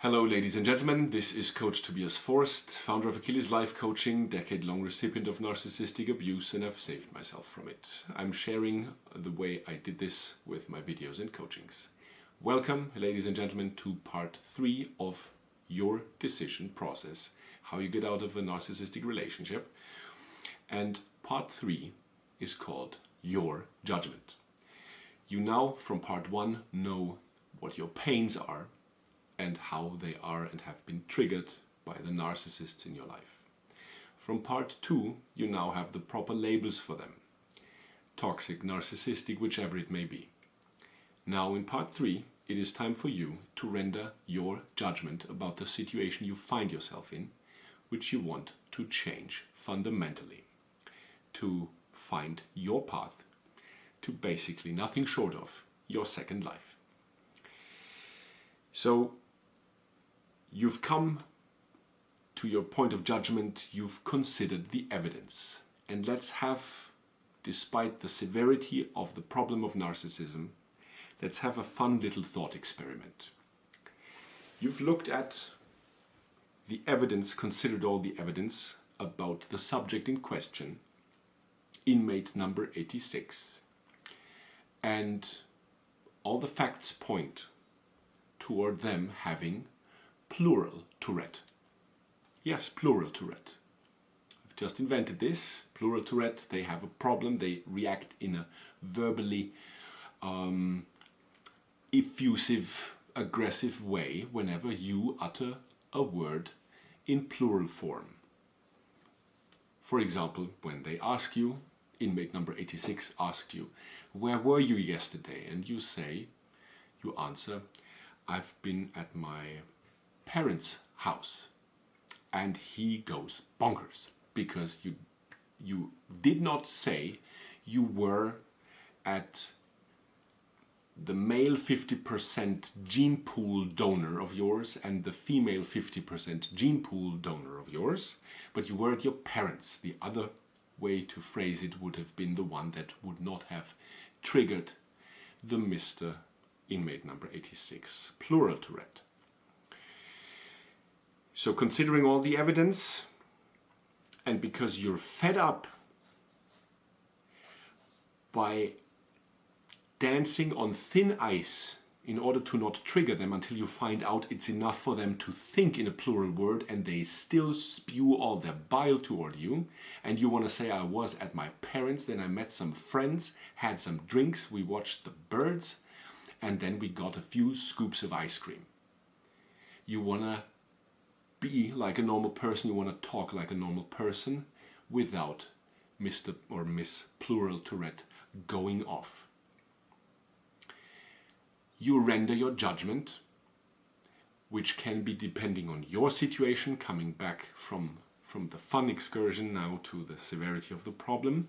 Hello ladies and gentlemen, this is Coach Tobias Forst, founder of Achilles Life Coaching, decade-long recipient of narcissistic abuse, and I've saved myself from it. I'm sharing the way I did this with my videos and coachings. Welcome ladies and gentlemen to part 3 of your decision process, how you get out of a narcissistic relationship. And part 3 is called Your Judgment. You now from part 1 know what your pains are and how they are and have been triggered by the narcissists in your life. From part 2, you now have the proper labels for them. Toxic, narcissistic, whichever it may be. Now in part 3, it is time for you to render your judgment about the situation you find yourself in, which you want to change fundamentally. To find your path to basically nothing short of your second life. So, you've come to your point of judgment, you've considered the evidence. And let's have, despite the severity of the problem of narcissism, let's have a fun little thought experiment. You've looked at the evidence, considered all the evidence about the subject in question, inmate number 86. And all the facts point toward them having plural Tourette. Yes, plural Tourette. I've just invented this. Plural Tourette, they have a problem. They react in a verbally effusive, aggressive way whenever you utter a word in plural form. For example, when they ask you, inmate number 86 asked you, where were you yesterday? And you answer, I've been at my parents' house. And he goes bonkers because you did not say you were at the male 50% gene pool donor of yours and the female 50% gene pool donor of yours, but you were at your parents'. The other way to phrase it would have been the one that would not have triggered the Mr. Inmate number 86, plural Tourette. So considering all the evidence, and because you're fed up by dancing on thin ice in order to not trigger them until you find out it's enough for them to think in a plural word and they still spew all their bile toward you, and you want to say, I was at my parents', then I met some friends, had some drinks, we watched the birds, and then we got a few scoops of ice cream. You want to be like a normal person, you want to talk like a normal person without Mr. or Miss Plural Tourette going off. You render your judgment, which can be depending on your situation, coming back from the fun excursion now to the severity of the problem.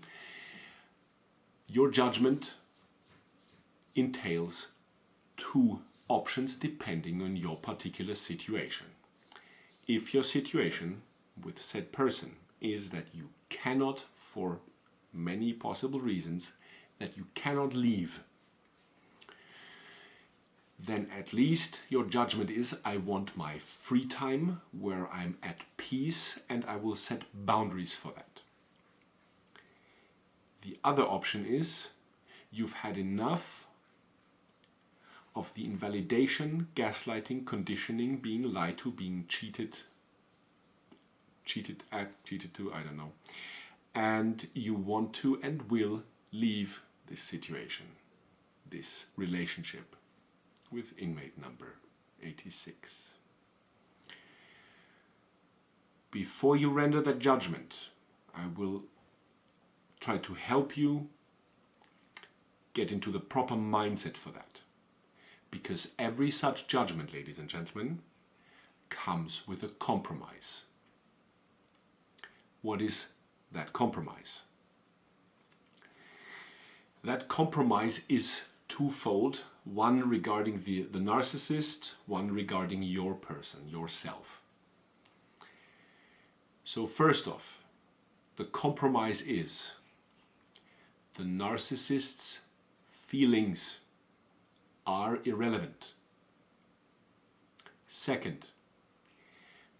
Your judgment entails 2 options depending on your particular situation. If your situation with said person is that you cannot, for many possible reasons, that you cannot leave, then at least your judgment is, I want my free time where I'm at peace and I will set boundaries for that. The other option is, you've had enough of the invalidation, gaslighting, conditioning, being lied to, being cheated to, I don't know. And you want to and will leave this situation, this relationship with inmate number 86. Before you render that judgment, I will try to help you get into the proper mindset for that. Because every such judgment, ladies and gentlemen, comes with a compromise. What is that compromise? That compromise is twofold. One regarding the narcissist, one regarding your person, yourself. So first off, the compromise is the narcissist's feelings are irrelevant. Second,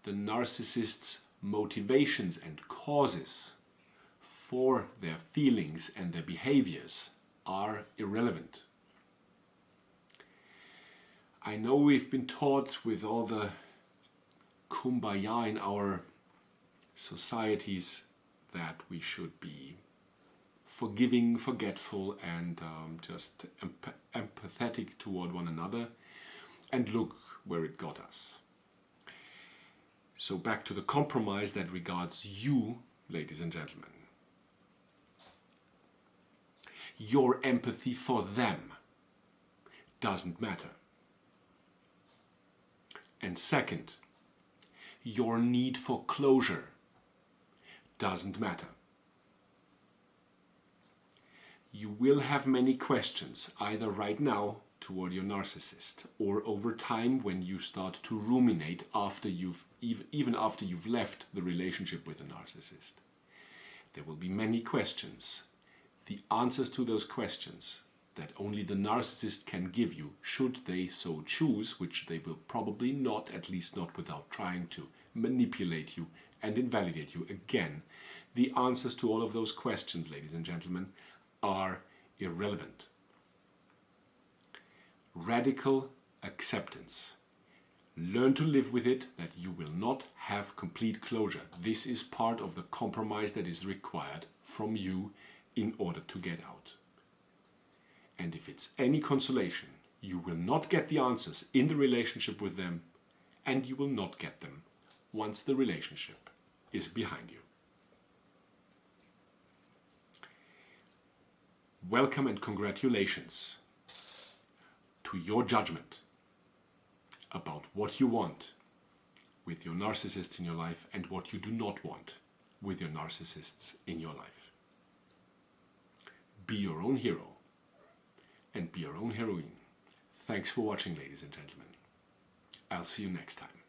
the narcissist's motivations and causes for their feelings and their behaviors are irrelevant. I know we've been taught with all the kumbaya in our societies that we should be forgiving, forgetful, and just empathetic toward one another. And look where it got us. So back to the compromise that regards you, ladies and gentlemen. Your empathy for them doesn't matter. And second, your need for closure doesn't matter. You will have many questions, either right now toward your narcissist, or over time when you start to ruminate after even after you've left the relationship with the narcissist. There will be many questions. The answers to those questions that only the narcissist can give you, should they so choose, which they will probably not, at least not without trying to manipulate you and invalidate you. Again, the answers to all of those questions, ladies and gentlemen, are irrelevant. Radical acceptance. Learn to live with it that you will not have complete closure. This is part of the compromise that is required from you in order to get out. And if it's any consolation, you will not get the answers in the relationship with them, and you will not get them once the relationship is behind you. Welcome and congratulations to your judgment about what you want with your narcissists in your life and what you do not want with your narcissists in your life. Be your own hero and be your own heroine. Thanks for watching, ladies and gentlemen. I'll see you next time.